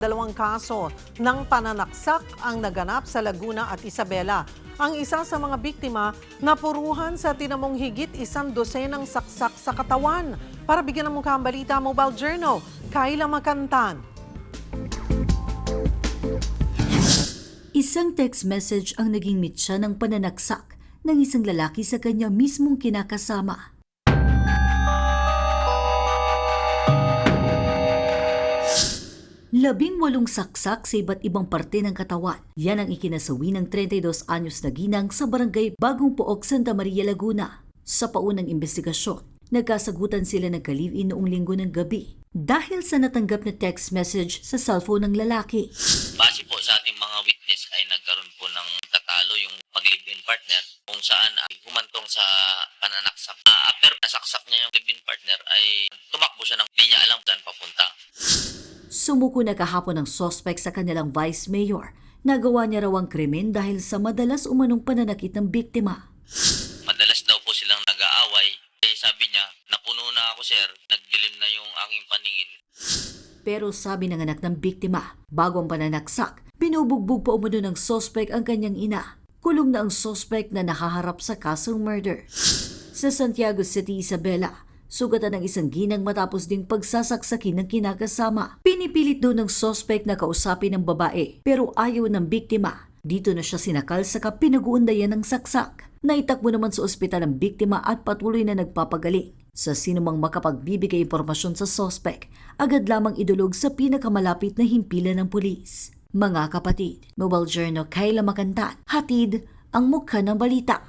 Dalawang kaso ng pananaksak ang naganap sa Laguna at Isabela. Ang isa sa mga biktima napuruhan sa tinamong higit 100 saksak sa katawan. Para bigyan ng mukha ang balita, Mobile Journal, Kayla Makantan. Isang text message ang naging mitya ng pananaksak ng isang lalaki sa kanya mismong kinakasama. Labing-walong saksak sa iba't ibang parte ng katawan. Yan ang ikinasawi ng 32 anyos na ginang sa barangay Bagong Pook, Santa Maria, Laguna. Sa paunang investigasyon, nagkasagutan sila ng ka-live-in noong linggo ng gabi dahil sa natanggap na text message sa cellphone ng lalaki. Base po sa ating mga witness ay nagkaroon po ng tatalo yung mag-live-in partner kung saan ay humantong sa pananaksak. After nasaksak niya yung live-in partner ay tumakbo siya nang hindi niya alam saan papunta. Sumuko na kahapon ng suspect sa kanilang vice mayor. Nagawa niya raw ang krimen dahil sa madalas umanong pananakit ng biktima. Madalas daw po silang nag-aaway. Sabi niya, napuno na ako sir, nagdilim na yung aking paningin. Pero sabi ng anak ng biktima, bago ang pananaksak, binubugbog pa umano ng suspect ang kanyang ina. Kulong na ang suspect na nakaharap sa kasong murder. Sa Santiago City, Isabela, sugatan ng isang ginang matapos ding pagsasaksakin ng kinakasama. Pinipilit daw ng suspect na kausapin ng babae pero ayaw ng biktima. Dito na siya sinakal sa pinag-uundayan ng saksak. Naitakbo naman sa ospital ang biktima at patuloy na nagpapagaling. Sa sinumang makapagbibigay impormasyon sa suspect, agad lamang idulog sa pinakamalapit na himpilan ng pulis. Mga kapatid, Mobile Journal, Kayla Makantan, hatid ang mukha ng balita.